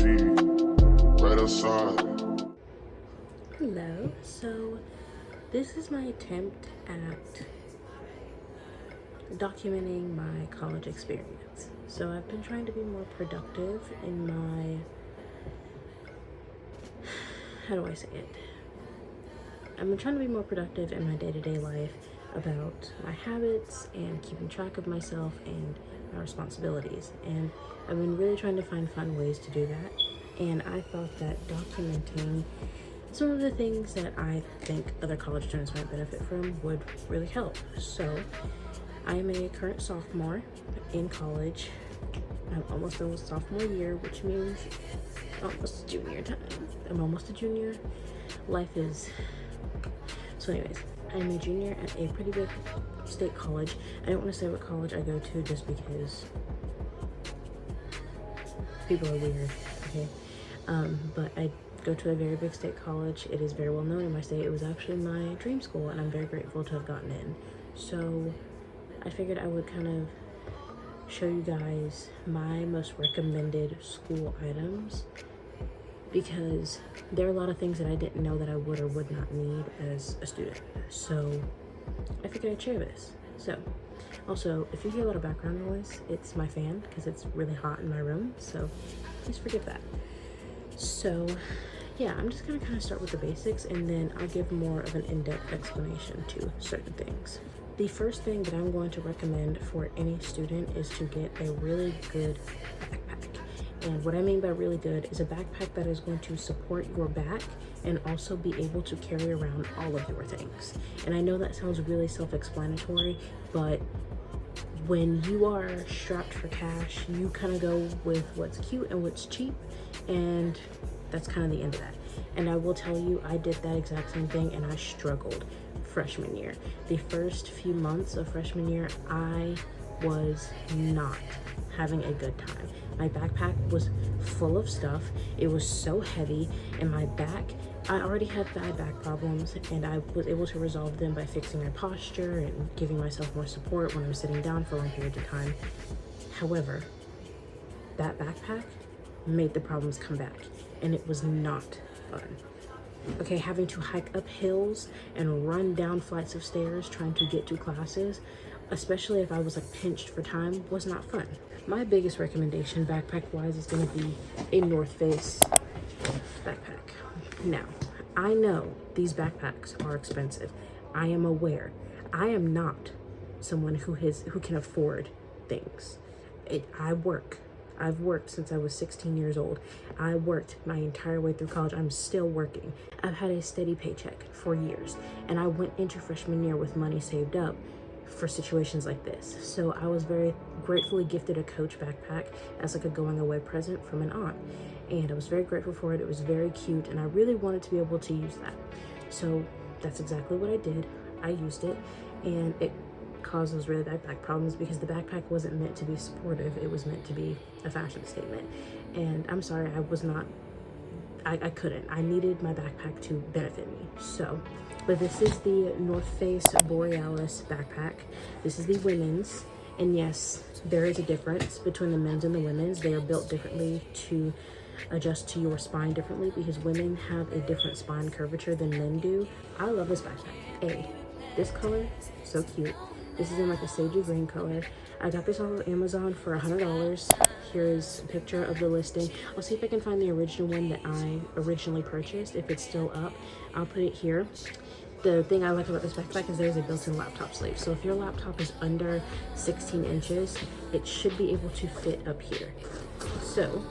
right outside. Hello, so this is my attempt at documenting my college experience. So I've been trying to be more productive in my, how do I say it? I've been trying to be more productive in my day-to-day life about my habits and keeping track of myself and my responsibilities. And I've been really trying to find fun ways to do that. And I thought that documenting some of the things that I think other college students might benefit from would really help. So I am a current sophomore in college. I'm almost done with sophomore year, which means almost junior time. I'm almost a junior. Life is... So anyways, I'm a junior at a pretty big state college. I don't want to say what college I go to just because people are weird, okay? But I go to a very big state college. It is very well known in my state. It was actually my dream school, and I'm very grateful to have gotten in. So I figured I would kind of show you guys my most recommended school items, because there are a lot of things that I didn't know that I would or would not need as a student. So I figured I'd share this. So also, if you hear a lot of background noise, it's my fan because it's really hot in my room, so please forgive that. So yeah, I'm just gonna kind of start with the basics, and then I'll give more of an in-depth explanation to certain things. The first thing that I'm going to recommend for any student is to get a really good backpack. And what I mean by really good is a backpack that is going to support your back and also be able to carry around all of your things. And I know that sounds really self-explanatory, but when you are strapped for cash, you kind of go with what's cute and what's cheap, and that's kind of the end of that. And I will tell you, I did that exact same thing, and I struggled freshman year. The first few months of freshman year, I was not having a good time. My backpack was full of stuff. It was so heavy, and my back, I already had bad back problems, and I was able to resolve them by fixing my posture and giving myself more support when I'm sitting down for long periods of time. However, that backpack made the problems come back, and it was not fun. Okay, having to hike up hills and run down flights of stairs trying to get to classes, especially if I was like pinched for time, was not fun. My biggest recommendation backpack wise is going to be a North Face backpack. Now, I know these backpacks are expensive. I am aware. I am not someone who can afford things. I've worked since I was 16 years old. I worked my entire way through college. I'm still working. I've had a steady paycheck for years, and I went into freshman year with money saved up for situations like this. So I was very gratefully gifted a Coach backpack as like a going away present from an aunt, and I was very grateful for it. It was very cute, and I really wanted to be able to use that. So that's exactly what I did. I used it, and it caused those really bad back problems because the backpack wasn't meant to be supportive. It was meant to be a fashion statement. And I'm sorry, I couldn't. I needed my backpack to benefit me. So, but this is the North Face Borealis backpack. This is the women's. And yes, there is a difference between the men's and the women's. They are built differently to adjust to your spine differently because women have a different spine curvature than men do. I love this backpack. This color, so cute. This is in like a sagey green color. I got this off of Amazon for $100. Here's a picture of the listing. I'll see if I can find the original one that I originally purchased. If it's still up, I'll put it here. The thing I like about this backpack is there's a built-in laptop sleeve. So if your laptop is under 16 inches, it should be able to fit up here. So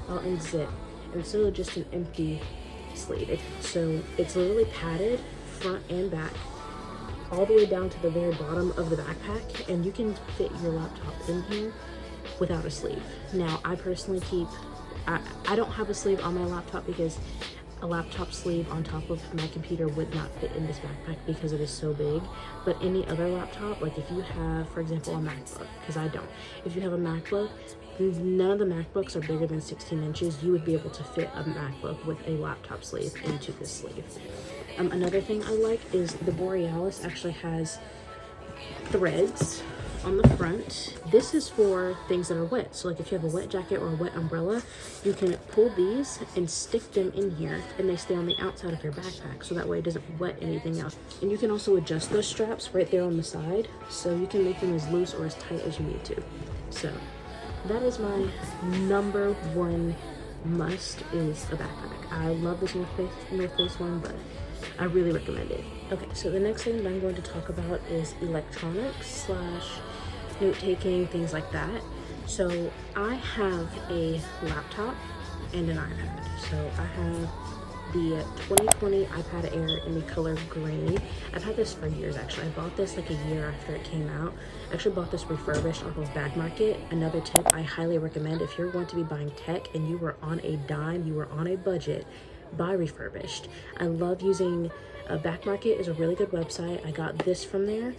I'll unzip, and it's really just an empty sleeve. So it's literally padded front and back, all the way down to the very bottom of the backpack, and you can fit your laptop in here without a sleeve. Now, I personally I don't have a sleeve on my laptop because a laptop sleeve on top of my computer would not fit in this backpack because it is so big. But any other laptop, like if you have, for example, a MacBook, because I don't, if you have a MacBook, none of the MacBooks are bigger than 16 inches. You would be able to fit a MacBook with a laptop sleeve into this sleeve. Another thing I like is the Borealis actually has threads on the front, this is for things that are wet. So like if you have a wet jacket or a wet umbrella, you can pull these and stick them in here, and they stay on the outside of your backpack, so that way it doesn't wet anything else. And you can also adjust those straps right there on the side, so you can make them as loose or as tight as you need to. So that is my number one must, is a backpack. I love this North Face one, but I really recommend it. Okay, so the next thing that I'm going to talk about is electronics / note-taking, things like that. So I have a laptop and an iPad. So I have the 2020 iPad Air in the color green. I've had this for years, actually. I bought this like a year after it came out. I actually bought this refurbished off of Bag Market. Another tip I highly recommend, if you're going to be buying tech and you were on a dime, you were on a budget, buy refurbished. I love using Bag Market. Is a really good website. I got this from there.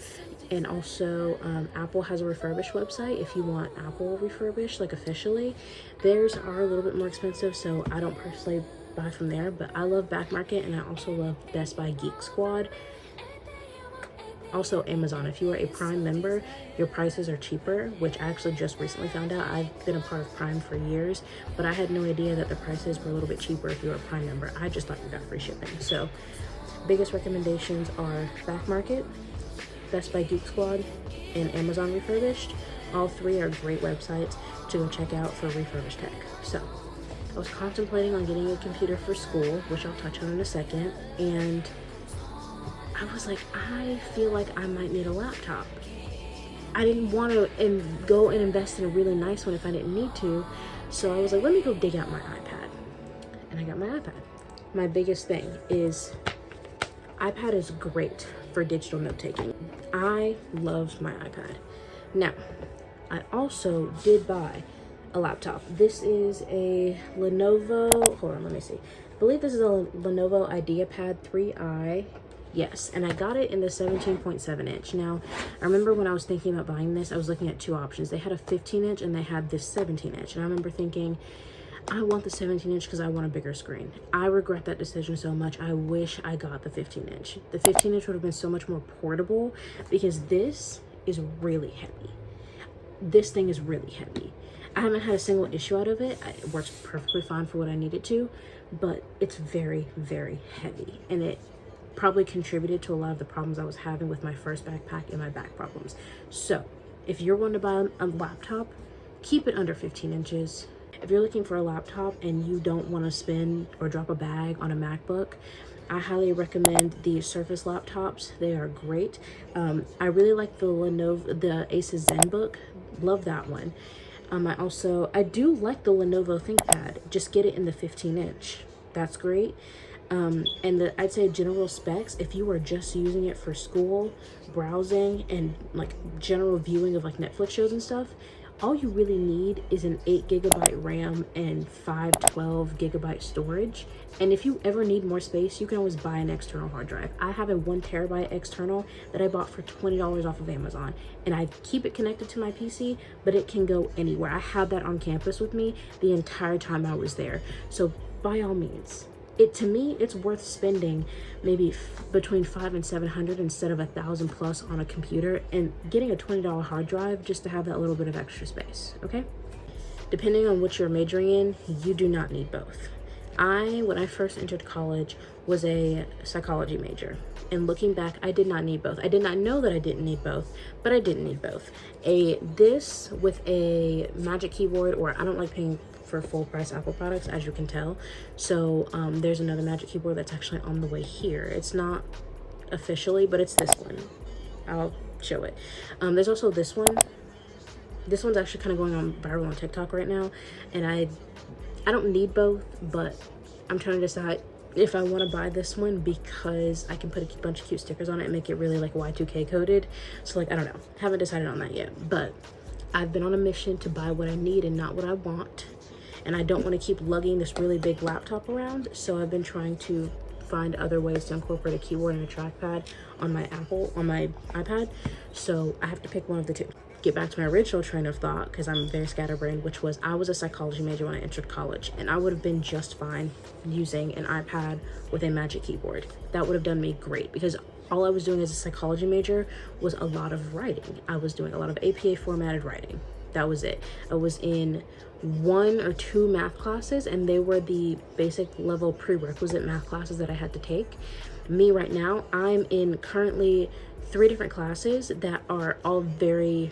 And also Apple has a refurbished website if you want Apple refurbished, like officially. Theirs are a little bit more expensive, so I don't personally buy from there, but I love Bag Market, and I also love Best Buy Geek Squad. Also Amazon. If you are a Prime member, your prices are cheaper, which I actually just recently found out. I've been a part of Prime for years, but I had no idea that the prices were a little bit cheaper if you were a Prime member. I just thought you got free shipping. So biggest recommendations are Bag Market, Best Buy Geek Squad, and Amazon Refurbished. All three are great websites to go check out for refurbished tech. So I was contemplating on getting a computer for school, which I'll touch on in a second, and I was like, I feel like I might need a laptop. I didn't want to go and invest in a really nice one if I didn't need to, so I was like, let me go dig out my iPad. And I got my iPad. My biggest thing is iPad is great for digital note-taking. I love my iPad. Now, I also did buy a laptop. This is a Lenovo, hold on, let me see. I believe this is a Lenovo IdeaPad 3i. Yes, and I got it in the 17.7 inch. Now, I remember when I was thinking about buying this, I was looking at two options. They had a 15 inch and they had this 17 inch. And I remember thinking, I want the 17 inch because I want a bigger screen. I regret that decision so much. I wish I got the 15 inch. The 15 inch would have been so much more portable, because this is really heavy. This thing is really heavy. I haven't had a single issue out of it. It works perfectly fine for what I need it to, but it's very, very heavy, and it probably contributed to a lot of the problems I was having with my first backpack and my back problems. So if you're going to buy a laptop, keep it under 15 inches. If you're looking for a laptop and you don't want to spend or drop a bag on a MacBook, I highly recommend the Surface laptops. They are great. I really like the the Asus ZenBook. Love that one. I do like the Lenovo ThinkPad. Just get it in the 15 inch. That's great. And I'd say general specs, if you are just using it for school, browsing, and like general viewing of like Netflix shows and stuff, all you really need is an 8GB RAM and 512 GB storage. And if you ever need more space, you can always buy an external hard drive. I have a 1TB external that I bought for $20 off of Amazon, and I keep it connected to my PC, but it can go anywhere. I had that on campus with me the entire time I was there. So by all means, to me, it's worth spending maybe between $500 and $700 instead of $1,000 plus on a computer, and getting a $20 hard drive just to have that little bit of extra space, okay? Depending on what you're majoring in, you do not need both. When I first entered college, was a psychology major, and looking back, I did not need both. I did not know that I didn't need both, but I didn't need both. This with a Magic Keyboard, or I don't like paying for full price Apple products, as you can tell. So there's another Magic Keyboard that's actually on the way here. It's not officially, but it's this one. I'll show it. There's also this one. This one's actually kind of going on viral on TikTok right now, and I don't need both, but I'm trying to decide if I want to buy this one because I can put a bunch of cute stickers on it and make it really like Y2K coded. So like, I don't know, haven't decided on that yet, but I've been on a mission to buy what I need and not what I want. And I don't want to keep lugging this really big laptop around, so I've been trying to find other ways to incorporate a keyboard and a trackpad on my iPad. So I have to pick one of the two. Get back to my original train of thought, because I'm very scatterbrained, which was I was a psychology major when I entered college, and I would have been just fine using an iPad with a Magic Keyboard. That would have done me great, because all I was doing as a psychology major was a lot of writing. I was doing a lot of APA formatted writing. That was it. I was in 1 or 2 math classes, and they were the basic level prerequisite math classes that I had to take. Me right now, I'm in currently 3 different classes that are all very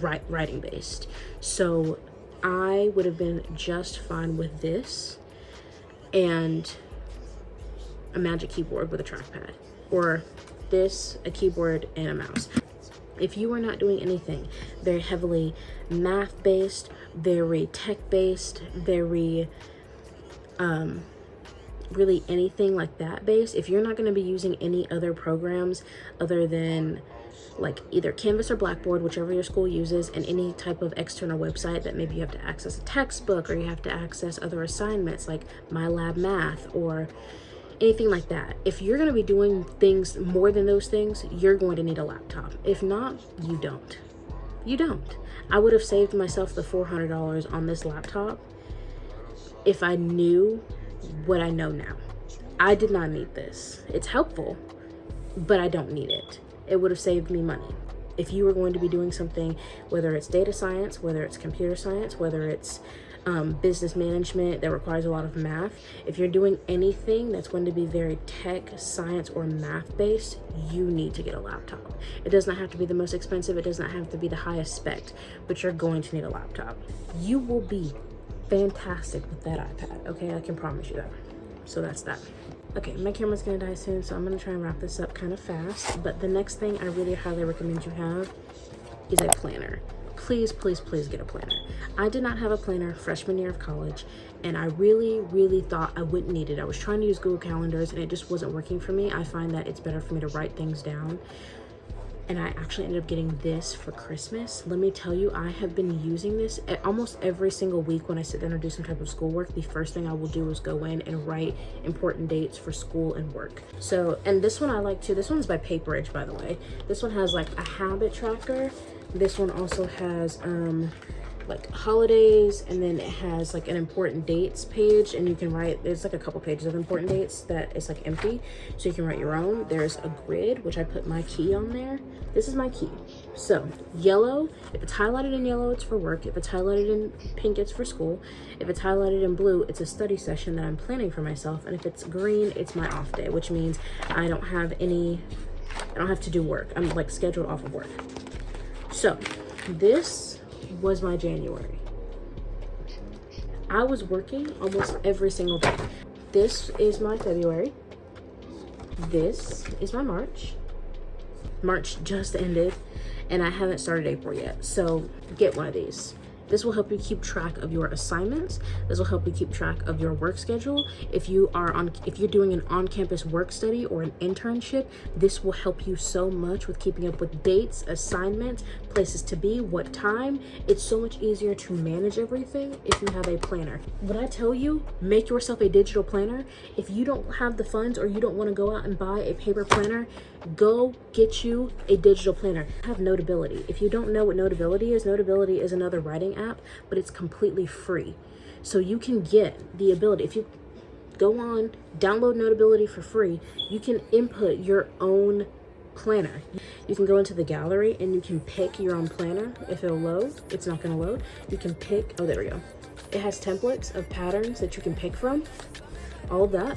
writing based. So I would have been just fine with this and a Magic Keyboard with a trackpad, or this, a keyboard and a mouse. If you are not doing anything very heavily math based, very tech based, very really anything like that based, if you're not going to be using any other programs other than like either Canvas or Blackboard, whichever your school uses, and any type of external website that maybe you have to access a textbook or you have to access other assignments like MyLab Math or anything like that. If you're going to be doing things more than those things, you're going to need a laptop. If not, you don't. You don't. I would have saved myself the $400 on this laptop if I knew what I know now. I did not need this. It's helpful, but I don't need it. It would have saved me money. If you were going to be doing something, whether it's data science, whether it's computer science, whether it's business management that requires a lot of math, if you're doing anything that's going to be very tech, science, or math based, you need to get a laptop. It does not have to be the most expensive, it does not have to be the highest spec, but you're going to need a laptop. You will be fantastic with that iPad, okay? I can promise you that. So that's that. Okay, my camera's gonna die soon, so I'm gonna try and wrap this up kind of fast, but the next thing I really highly recommend you have is a planner. Please, please, please get a planner. I did not have a planner freshman year of college, and I really thought I wouldn't need it. I was trying to use Google Calendars and it just wasn't working for me. I find that it's better for me to write things down. And I actually ended up getting this for Christmas. Let me tell you, I have been using this almost every single week when I sit down and do some type of schoolwork. The first thing I will do is go in and write important dates for school and work. So, and this one I like too. This one's by Paperidge, by the way. This one has like a habit tracker. This one also has like holidays, and then it has like an important dates page, and you can write, there's like a couple pages of important dates that is like empty, so you can write your own. There's a grid, which I put my key on there. This is my key. So yellow, if it's highlighted in yellow, it's for work. If it's highlighted in pink, it's for school. If it's highlighted in blue, it's a study session that I'm planning for myself. And if it's green, it's my off day, which means I don't have to do work. I'm like scheduled off of work. So this was my January. I was working almost every single day. This is my February. This is my March. March just ended, and I haven't started April yet. So get one of these. This will help you keep track of your assignments. This will help you keep track of your work schedule. If you're doing an on-campus work study or an internship, this will help you so much with keeping up with dates, assignments, places to be, what time. It's so much easier to manage everything if you have a planner. When I tell you, make yourself a digital planner, if you don't have the funds or you don't want to go out and buy a paper planner, go get you a digital planner. Have Notability. If you don't know what Notability is another writing app, but it's completely free. So you can get the ability, if you go on, download Notability for free, you can input your own planner. You can go into the gallery and you can pick your own planner. If it'll load, it's not going to load. You can pick, oh, there we go. It has templates of patterns that you can pick from, all of that.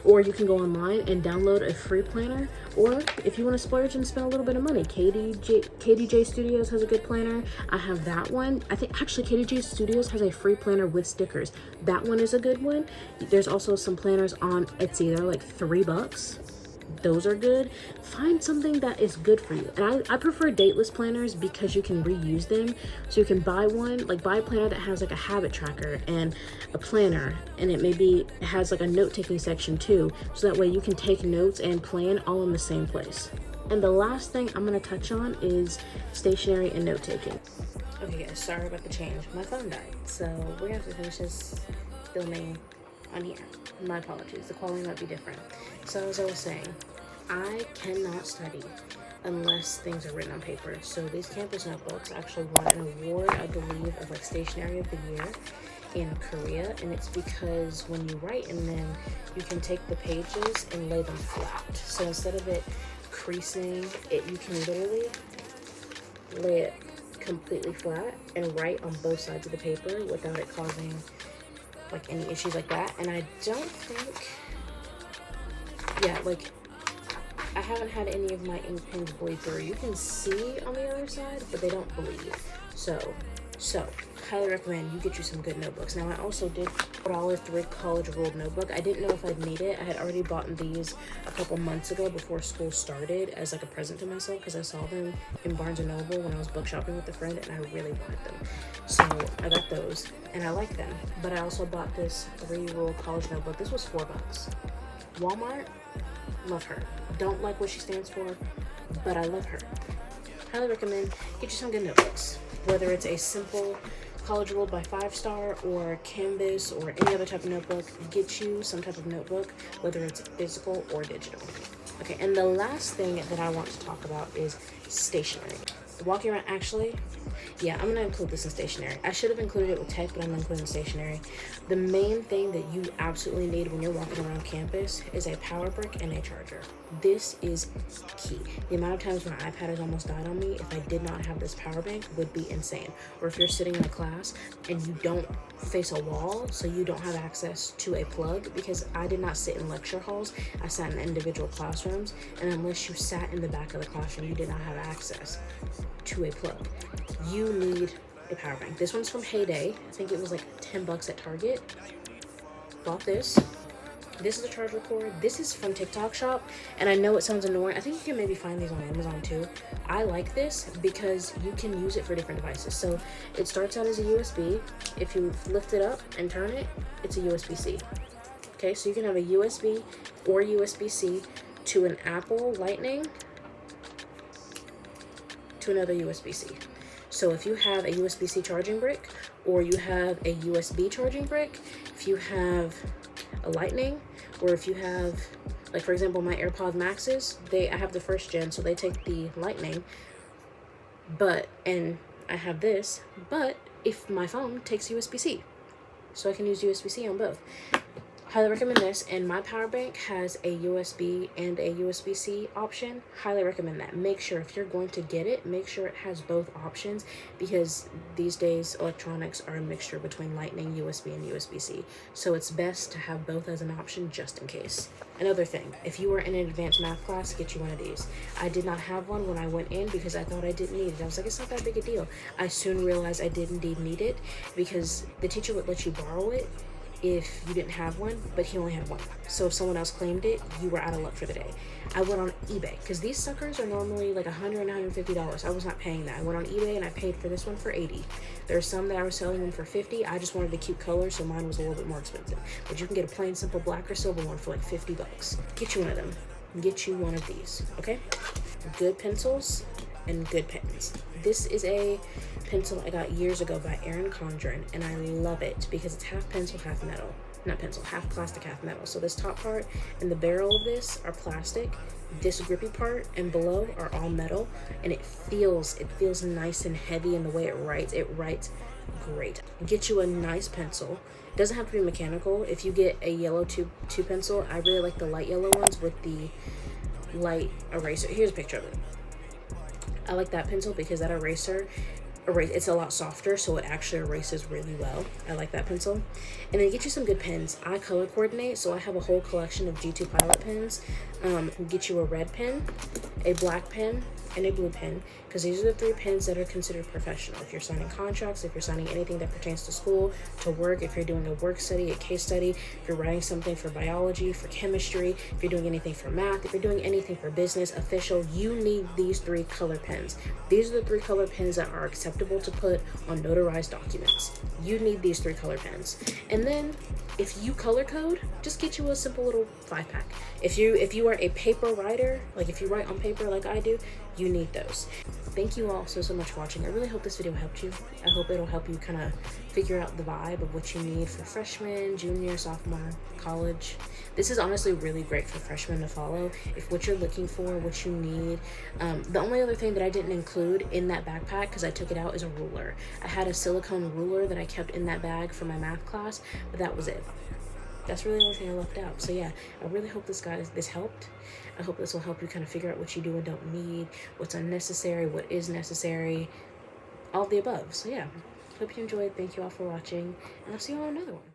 Or you can go online and download a free planner, or if you want to splurge and spend a little bit of money, KDJ Studios has a good planner. I have that one. I think actually KDJ Studios has a free planner with stickers. That one is a good one. There's also some planners on Etsy. They're like $3. Those are good. Find something that is good for you. And I prefer dateless planners because you can reuse them. So you can buy one, like buy a planner that has like a habit tracker and a planner, and it has like a note-taking section too. So that way you can take notes and plan all in the same place. And the last thing I'm gonna touch on is stationery and note-taking. Okay guys, sorry about the change. My phone died, so we're gonna have to finish this filming on here. My apologies, the quality might be different. So as I was saying, I cannot study unless things are written on paper. So these campus notebooks actually won an award, I believe, of like stationery of the year. in Korea, and it's because when you write in them, you can take the pages and lay them flat. So instead of it creasing, you can literally lay it completely flat and write on both sides of the paper without it causing like any issues like that. And I don't think, yeah, like I haven't had any of my ink pens bleed through. You can see on the other side, but they don't bleed. So highly recommend you get you some good notebooks. Now I also did $4 college ruled notebook. I didn't know if I'd need it. I had already bought these a couple months ago before school started as like a present to myself because I saw them in Barnes & Noble when I was book shopping with a friend and I really wanted them. So I got those and I like them. But I also bought this 3-rule college notebook. This was $4. Walmart, love her. Don't like what she stands for, but I love her. Highly recommend get you some good notebooks. Whether it's a simple college ruled by 5-star or Canvas or any other type of notebook, get you some type of notebook, whether it's physical or digital. Okay, and the last thing that I want to talk about is stationery. Walking around, actually, yeah, I'm gonna include this in stationery. I should have included it with tech, but I'm gonna include it in stationery. The main thing that you absolutely need when you're walking around campus is a power brick and a charger. This is key. The amount of times my iPad has almost died on me if I did not have this power bank would be insane. Or if you're sitting in a class and you don't face a wall, so you don't have access to a plug, because I did not sit in lecture halls, I sat in individual classrooms, and unless you sat in the back of the classroom, you did not have access to a plug. You need a power bank. This one's from Heyday. I think it was like $10 at Target. Bought this. This is a charger cord. This is from TikTok Shop, and I know it sounds annoying. I think you can maybe find these on Amazon too. I like this because you can use it for different devices. So it starts out as a USB. If you lift it up and turn it, it's a USB-C. Okay, so you can have a USB or USB-C to an Apple Lightning to another USB-C. So if you have a USB-C charging brick, or you have a USB charging brick, if you have a Lightning, or if you have, like for example, my AirPod Maxes, I have the 1st gen, so they take the Lightning, and I have this, but if my phone takes USB-C, so I can use USB-C on both. Highly recommend this, and my power bank has a USB and a USB-C option. Highly recommend that. Make sure if you're going to get it, make sure it has both options, because these days electronics are a mixture between Lightning, USB, and USB-C. So it's best to have both as an option just in case. Another thing, if you were in an advanced math class, get you one of these. I did not have one when I went in because I thought I didn't need it. I was like, it's not that big a deal. I soon realized I did indeed need it, because the teacher would let you borrow it if you didn't have one, but he only had one. So if someone else claimed it, you were out of luck for the day. I went on eBay, because these suckers are normally like $100 and $150. I was not paying that. I went on eBay and I paid for this one for $80. There are some that I was selling them for $50. I just wanted a cute color, so mine was a little bit more expensive. But you can get a plain simple black or silver one for like $50. Get you one of them. Get you one of these, okay? Good pencils and good pens. This is a pencil I got years ago by Erin Condren, and I love it because it's half pencil, half metal. Not pencil, half plastic, half metal. So this top part and the barrel of this are plastic. This grippy part and below are all metal, and it feels nice and heavy in the way it writes great. Get you a nice pencil. It doesn't have to be mechanical. If you get a yellow tube pencil, I really like the light yellow ones with the light eraser. Here's a picture of it. I like that pencil because that eraser, it's a lot softer, so it actually erases really well. I like that pencil. And then get you some good pens. I color coordinate, so I have a whole collection of G2 Pilot pens. Get you a red pen, a black pen, and a blue pen, because these are the 3 pens that are considered professional. If you're signing contracts, if you're signing anything that pertains to school, to work, if you're doing a work study, a case study, if you're writing something for biology, for chemistry, if you're doing anything for math, if you're doing anything for business, official, you need these 3 color pens. These are the 3 color pens that are acceptable to put on notarized documents. You need these 3 color pens. And then if you color code, just get you a simple little 5-pack. If you are a paper writer, like if you write on paper like I do, you need those. thank you all so much for watching. I really hope this video helped you. I hope it'll help you kind of figure out the vibe of what you need for freshman, junior, sophomore, college. This is honestly really great for freshmen to follow. If what you're looking for, what you need. The only other thing that I didn't include in that backpack, because I took it out, is a ruler. I had a silicone ruler that I kept in that bag for my math class, but that was it. That's really the only thing I left out. So yeah, I really hope this helped. I hope this will help you kind of figure out what you do and don't need, what's unnecessary, what is necessary, all of the above. So yeah, hope you enjoyed. Thank you all for watching, and I'll see you on another one.